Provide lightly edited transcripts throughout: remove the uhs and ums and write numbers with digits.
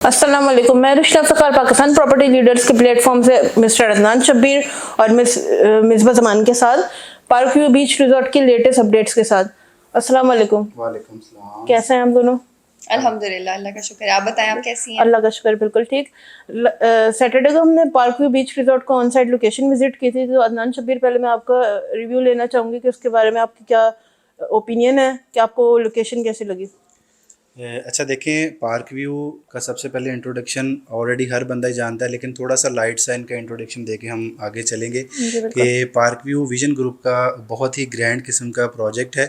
अस्सलाम वालेकुम। मैं रुशना फ़ख़र पाकिस्तान प्रॉपर्टी लीडर्स के प्लेटफॉर्म से मिस्टर अदनान शब्बीर और मिसबा ज़मान के साथ पार्क व्यू बीच रिजॉर्ट की लेटेस्ट अपडेट्स के साथ। अस्सलाम वालेकुम। वालेकुम सलाम। कैसे हैं हम दोनों? अल्हम्दुलिल्लाह, अल्लाह का शुक्र है। आप बताएं, आप कैसी हैं? अल्लाह का शुक्र, बिल्कुल ठीक। सैटरडे को हमने पार्क व्यू बीच रिजॉर्ट को ऑन साइड लोकेशन विजिट की थी। तो अदनान शब्बीर, पहले मैं आपका रिव्यू लेना चाहूँगी कि उसके बारे में आपकी क्या ओपिनियन है, कि आपको लोकेशन कैसी लगी? अच्छा देखें, पार्क व्यू का सबसे पहले इंट्रोडक्शन ऑलरेडी हर बंदा ही जानता है, लेकिन थोड़ा सा लाइट सा इनका इंट्रोडक्शन देके हम आगे चलेंगे जी कि बिल्कुल। पार्क व्यू विजन ग्रुप का बहुत ही ग्रैंड किस्म का प्रोजेक्ट है।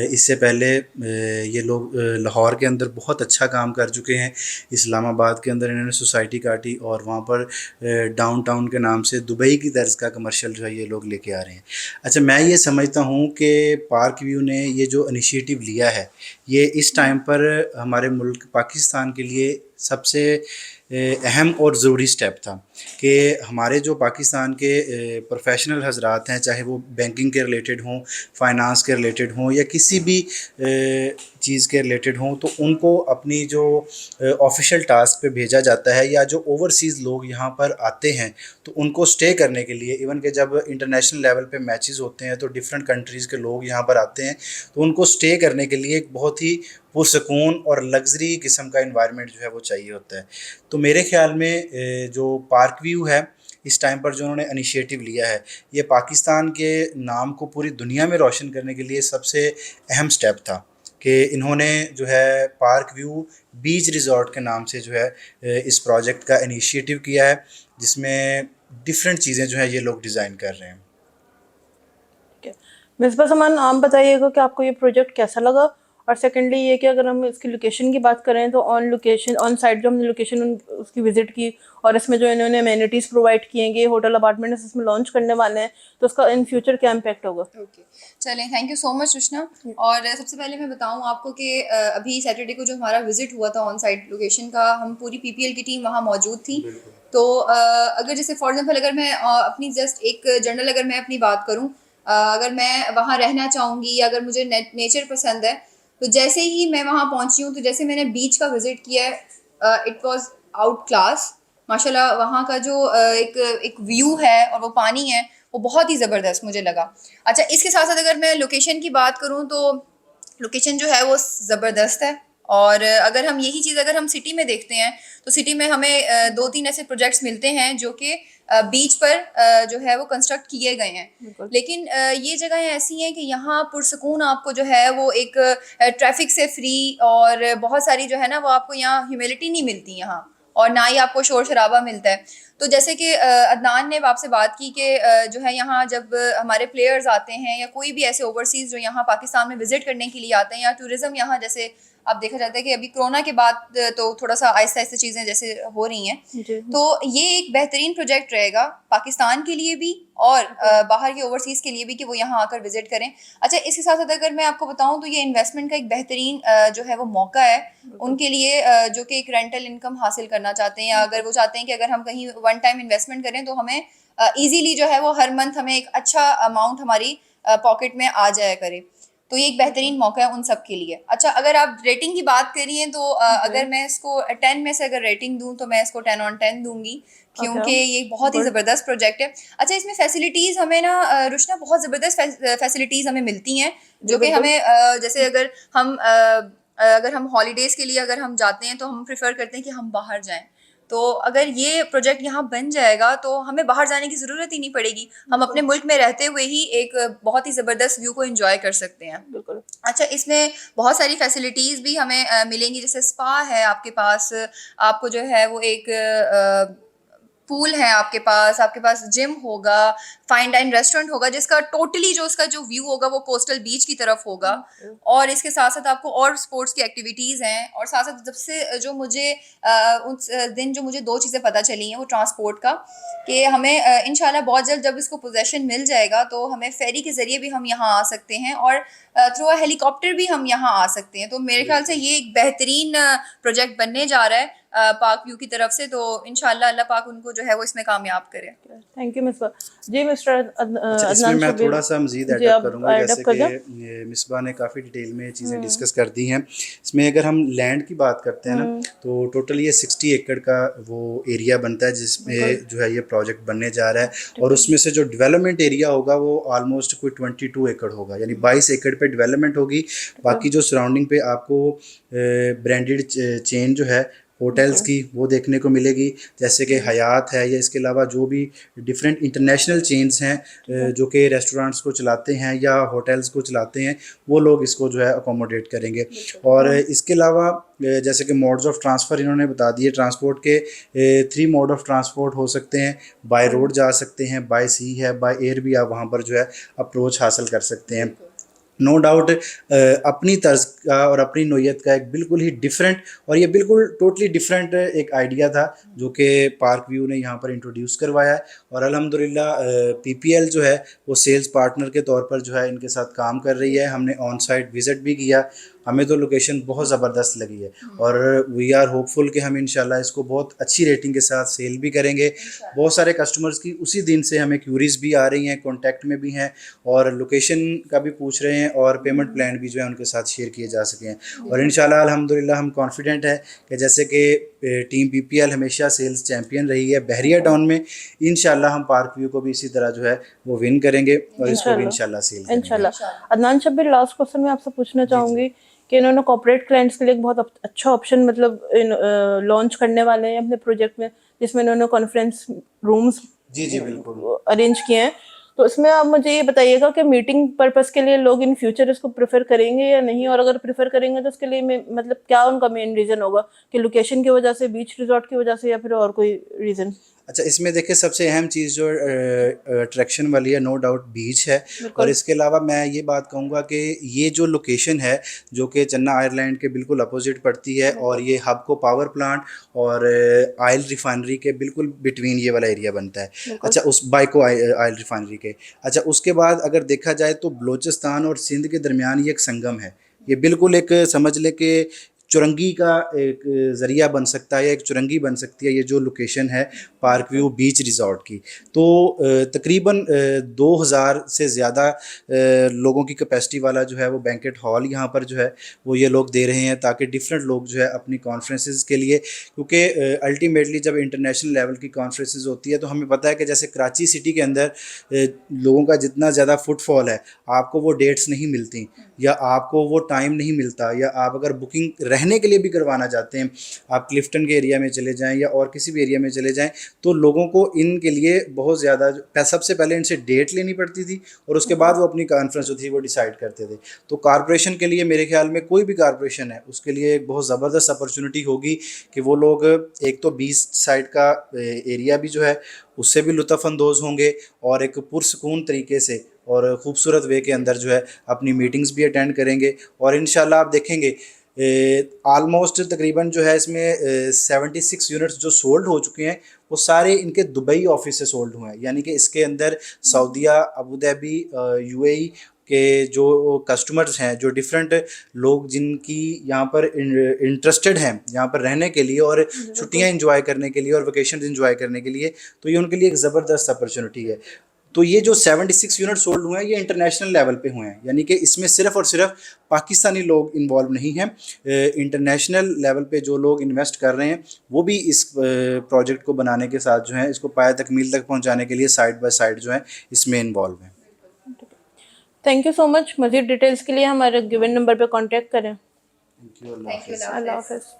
इससे पहले ये लोग लाहौर के अंदर बहुत अच्छा काम कर चुके हैं। इस्लामाबाद के अंदर इन्होंने सोसाइटी काटी और वहाँ पर डाउनटाउन के नाम से दुबई की तर्ज का कमर्शियल जो है ये लोग लेके आ रहे हैं। अच्छा, मैं ये समझता हूँ कि पार्क व्यू ने ये जो इनिशिएटिव लिया है, ये इस टाइम पर हमारे मुल्क पाकिस्तान के लिए सबसे अहम और ज़रूरी स्टेप था कि हमारे जो पाकिस्तान के प्रोफेशनल हजरात हैं, चाहे वो बैंकिंग के रिलेटेड हों, फाइनेंस के रिलेटेड हों या किसी भी चीज़ के रिलेटेड हों, तो उनको अपनी जो ऑफिशियल टास्क पे भेजा जाता है, या जो ओवरसीज़ लोग यहाँ पर आते हैं तो उनको स्टे करने के लिए, इवन कि जब इंटरनेशनल लेवल पे मैचेस होते हैं तो डिफरेंट कंट्रीज़ के लोग यहाँ पर आते हैं, तो उनको स्टे करने के लिए एक बहुत ही पुरसकून और लग्जरी किस्म का इन्वायरमेंट जो है वो चाहिए होता है। तो मेरे ख़्याल में जो पार्क व्यू है इस टाइम पर जो उन्होंने इनिशिएटिव लिया है, ये पाकिस्तान के नाम को पूरी दुनिया में रोशन करने के लिए सबसे अहम स्टेप था कि इन्होंने जो है पार्क व्यू बीच रिज़ॉर्ट के नाम से जो है इस प्रोजेक्ट का इनिशिएटिव किया है, जिसमें डिफरेंट चीज़ें जो हैं ये लोग डिज़ाइन कर रहे हैं। मिसबा ज़मान, आप बताइएगा कि आपको ये प्रोजेक्ट कैसा लगा। और सेकेंडली ये कि अगर हम इसकी लोकेशन की बात करें तो ऑन लोकेशन, ऑन साइट जो हमने लोकेशन उसकी विज़िट की, और इसमें जो इन्होंने अमेनिटीज़ प्रोवाइड किएंगे, होटल अपार्टमेंट्स इसमें लॉन्च करने वाले हैं, तो उसका इन फ्यूचर क्या इम्पैक्ट होगा? ओके, चलें, thank you so much Rushna. और सबसे पहले मैं बताऊं आपको कि अभी सैटरडे को जो हमारा विजिट हुआ था ऑन साइट लोकेशन का, हम पूरी पीपीएल की टीम वहाँ मौजूद थी। तो अगर जैसे फॉर एग्जांपल अगर मैं अपनी जस्ट एक जनरल अगर मैं अपनी बात करूँ, अगर मैं वहाँ रहना चाहूँगी या अगर मुझे नेचर पसंद है, तो जैसे ही मैं वहाँ पहुँची हूँ, तो जैसे मैंने बीच का विज़िट किया है, इट वाज आउट क्लास माशाल्लाह। वहाँ का जो एक व्यू है और वो पानी है, वो बहुत ही ज़बरदस्त मुझे लगा। अच्छा, इसके साथ साथ अगर मैं लोकेशन की बात करूँ तो लोकेशन जो है वो ज़बरदस्त है। और अगर हम यही चीज़ अगर हम सिटी में देखते हैं, तो सिटी में हमें 2-3 ऐसे प्रोजेक्ट्स मिलते हैं जो कि बीच पर जो है वो कंस्ट्रक्ट किए गए हैं। लेकिन ये जगहें ऐसी हैं कि यहाँ पुरसकून आपको जो है वो एक ट्रैफिक से फ्री, और बहुत सारी जो है ना वो आपको यहाँ ह्यूमिलिटी नहीं मिलती यहाँ, और ना ही आपको शोर शराबा मिलता है। तो जैसे कि अदनान ने आपसे बात की कि जो है यहाँ जब हमारे प्लेयर्स आते हैं या कोई भी ऐसे ओवरसीज़ जो यहाँ पाकिस्तान में विजिट करने के लिए आते हैं, या टूरिज़्म यहाँ जैसे अब देखा जाता है कि अभी कोरोना के बाद तो थोड़ा सा आहिस्ता आहिस्ता चीज़ें जैसे हो रही हैं, तो ये एक बेहतरीन प्रोजेक्ट रहेगा पाकिस्तान के लिए भी और बाहर के ओवरसीज़ के लिए भी कि वो यहाँ आकर विजिट करें। अच्छा, इसके साथ साथ अगर मैं आपको बताऊँ तो ये इन्वेस्टमेंट का एक बेहतरीन जो है वो मौका है उनके लिए, जो कि एक रेंटल इनकम हासिल करना चाहते हैं, या अगर वो चाहते हैं कि अगर हम कहीं वन टाइम इन्वेस्टमेंट करें तो हमें ईजीली जो है वो हर मंथ हमें एक अच्छा अमाउंट हमारी पॉकेट में आ जाया करे। तो ये एक बेहतरीन मौका है उन सब के लिए। अच्छा, अगर आप रेटिंग की बात करिए तो अगर मैं इसको 10 में से अगर रेटिंग दूँ तो मैं इसको 10 on 10 दूँगी, क्योंकि ये बहुत ही ज़बरदस्त प्रोजेक्ट है। अच्छा, इसमें फैसिलिटीज़ हमें ना रुशना बहुत ज़बरदस्त फैसिलिटीज़ हमें मिलती हैं, जो कि हमें जैसे अगर हम हॉलीडेज़ के लिए अगर हम जाते हैं तो हम प्रेफर करते हैं कि हम बाहर जाएँ। तो अगर ये प्रोजेक्ट यहाँ बन जाएगा तो हमें बाहर जाने की ज़रूरत ही नहीं पड़ेगी, हम अपने मुल्क में रहते हुए ही एक बहुत ही ज़बरदस्त व्यू को एंजॉय कर सकते हैं। बिल्कुल। अच्छा, इसमें बहुत सारी फैसिलिटीज़ भी हमें मिलेंगी, जैसे स्पा है आपके पास, आपको जो है वो एक पूल है आपके पास जिम होगा, फाइन डाइन रेस्टोरेंट होगा, जिसका टोटली जो उसका जो व्यू होगा वो कोस्टल बीच की तरफ होगा। और इसके साथ साथ आपको और स्पोर्ट्स की एक्टिविटीज़ हैं, और साथ साथ जब से जो मुझे उस दिन जो मुझे 2 चीज़ें पता चली हैं वो ट्रांसपोर्ट का, कि हमें इंशाल्लाह बहुत जल्द जब इसको पोजेसन मिल जाएगा तो हमें फेरी के ज़रिए भी हम यहाँ आ सकते हैं, और थ्रू हेलीकॉप्टर भी हम यहाँ आ सकते हैं। तो मेरे ख्याल से ये एक बेहतरीन प्रोजेक्ट बनने जा रहा है, पाक व्यू की तरफ से। तो इंशाल्लाह अल्लाह पाक उनको जो है वो इसमें कामयाब करे। Thank you Misba ji. Mister अच्छा, इसमें अदनान मैं शब्बीर थोड़ा सा मज़ीद जी, ऐड आप करूँगा, ऐड जैसे अप कर कि दें। ये मिसबा ने काफ़ी डिटेल में चीज़ें डिस्कस कर दी हैं। इसमें अगर हम लैंड की बात करते हैं ना, तो टोटल ये 60 एकड़ का वो एरिया बनता है जिसमें जो है ये प्रोजेक्ट बनने जा रहा है। और उसमें से जो डेवलपमेंट एरिया होगा वो ऑलमोस्ट कोई 22 एकड़ होगा, यानी 22 एकड़ पे डेवलपमेंट होगी। बाकी जो सराउंडिंग पे आपको ब्रांडेड चेन जो है होटल्स की वो देखने को मिलेगी, जैसे कि हयात है, या इसके अलावा जो भी डिफरेंट इंटरनेशनल चेन्स हैं जो कि रेस्टोरेंट्स को चलाते हैं या होटल्स को चलाते हैं, वो लोग इसको जो है अकोमोडेट करेंगे। और इसके अलावा जैसे कि मोड्स ऑफ ट्रांसफ़र इन्होंने बता दिए, ट्रांसपोर्ट के 3 मोड ऑफ ट्रांसपोर्ट हो सकते हैं। बाय रोड जा सकते हैं, बाय सी है, बाय एयर भी आप वहाँ पर जो है अप्रोच हासिल कर सकते हैं। नो डाउट अपनी तर्ज का और अपनी नोयत का एक बिल्कुल ही डिफरेंट, और ये बिल्कुल टोटली डिफरेंट एक आइडिया था जो कि पार्क व्यू ने यहाँ पर इंट्रोड्यूस करवाया है। और अल्हम्दुलिल्लाह पीपीएल जो है वो सेल्स पार्टनर के तौर पर जो है इनके साथ काम कर रही है। हमने ऑन साइट विज़िट भी किया, हमें तो लोकेशन बहुत ज़बरदस्त लगी है और वी आर होपफुल कि हम इंशाल्लाह इसको बहुत अच्छी रेटिंग के साथ सेल भी करेंगे। बहुत सारे कस्टमर्स की उसी दिन से हमें क्यूरीज भी आ रही हैं, कॉन्टैक्ट में भी हैं और लोकेशन का भी पूछ रहे हैं और पेमेंट प्लान भी जो है उनके साथ शेयर किए जा सकें। और इंशाल्लाह अल्हम्दुलिल्लाह हम कॉन्फिडेंट है कि जैसे कि टीम पीपीएल हमेशा सेल्स चैम्पियन रही है बहरिया टाउन में, इंशाल्लाह हम पार्क व्यू को भी इसी तरह जो है वो विन करेंगे और इसको भी इंशाल्लाह सेल करेंगे। इंशाल्लाह। अदनान शब्बीर, लास्ट क्वेश्चन मैं आपसे पूछना चाहूँगी कि इन्होंने कॉर्पोरेट क्लाइंट्स के लिए एक बहुत अच्छा ऑप्शन मतलब लॉन्च करने वाले हैं अपने प्रोजेक्ट में, जिसमें इन्होंने कॉन्फ्रेंस रूम्स जी बिल्कुल अरेंज किए हैं। तो इसमें आप मुझे ये बताइएगा कि मीटिंग पर्पस के लिए लोग इन फ्यूचर इसको प्रेफर करेंगे या नहीं, और अगर प्रेफर करेंगे तो उसके लिए मतलब क्या उनका मेन रीज़न होगा, कि लोकेशन की वजह से, बीच रिजॉर्ट की वजह से, या फिर और कोई रीज़न? अच्छा, इसमें देखिए सबसे अहम चीज़ जो अट्रैक्शन वाली है नो डाउट बीच है। और इसके अलावा मैं ये बात कहूँगा कि ये जो लोकेशन है जो कि चन्ना आयरलैंड के बिल्कुल अपोजिट पड़ती है और ये हबको पावर प्लांट और आयल रिफाइनरी के बिल्कुल बिटवीन ये वाला एरिया बनता है। अच्छा, उस बाइको आयल रिफाइनरी के, अच्छा उसके बाद अगर देखा जाए तो बलूचिस्तान और सिंध के दरमियान ये एक संगम है। ये बिल्कुल एक समझ ले कि चुरंगी का एक ज़रिया बन सकता है, एक चुरंगी बन सकती है ये जो लोकेशन है पार्क व्यू बीच रिज़ॉर्ट की। तो तकरीबन 2000 से ज़्यादा लोगों की कैपेसिटी वाला जो है वो बैंकेट हॉल यहाँ पर जो है वो ये लोग दे रहे हैं, ताकि डिफरेंट लोग जो है अपनी कॉन्फ्रेंसेस के लिए, क्योंकि अल्टीमेटली जब इंटरनेशनल लेवल की कॉन्फ्रेंसेस होती है तो हमें पता है कि जैसे कराची सिटी के अंदर लोगों का जितना ज़्यादा फुटफॉल है, आपको वो डेट्स नहीं मिलती या आपको वो टाइम नहीं मिलता, या आप अगर बुकिंग रहने के लिए भी करवाना चाहते हैं, आप क्लिफ्टन के एरिया में चले जाएं या और किसी भी एरिया में चले जाएं, तो लोगों को इनके लिए बहुत ज़्यादा सबसे पहले इनसे डेट लेनी पड़ती थी और उसके बाद वो अपनी कॉन्फ्रेंस जो थी वो डिसाइड करते थे। तो कॉरपोरेशन के लिए मेरे ख्याल में कोई भी कॉरपोरेशन है उसके लिए एक बहुत ज़बरदस्त अपॉर्चुनिटी होगी कि वो लोग एक तो बीच साइड का एरिया भी जो है उससे भी लुत्फ़अंदोज़ होंगे और एक पुरसकून तरीके से और ख़ूबसूरत वे के अंदर जो है अपनी मीटिंग्स भी अटेंड करेंगे। और इंशाल्लाह आप देखेंगे ऑलमोस्ट तकरीबन जो है इसमें 76 यूनिट्स जो सोल्ड हो चुके हैं वो सारे इनके दुबई ऑफिस से सोल्ड हुए हैं, यानी कि इसके अंदर सऊदीया, अबू धाबी, यूएई के जो कस्टमर्स हैं, जो डिफरेंट लोग जिनकी यहाँ पर इंटरेस्टेड हैं यहाँ पर रहने के लिए और छुट्टियाँ एंजॉय करने के लिए और वेकेशन एंजॉय करने के लिए, तो ये उनके लिए एक ज़बरदस्त अपॉर्चुनिटी है। तो ये जो 76 यूनिट सोल्ड हुए हैं ये इंटरनेशनल लेवल पे हुए हैं, यानी कि इसमें सिर्फ़ और सिर्फ पाकिस्तानी लोग इन्वॉल्व नहीं हैं, इंटरनेशनल लेवल पे जो लोग इन्वेस्ट कर रहे हैं वो भी इस प्रोजेक्ट को बनाने के साथ जो है इसको पाया तकमील तक पहुंचाने के लिए साइड बाय साइड जो है इसमें इन्वॉल्व हैं। Thank you so much. मज़ीद डिटेल्स के लिए हमारे गिवन नंबर पर कॉन्टैक्ट करें। थैंक यू, थैंक यू, अल्लाह हाफ़िज़।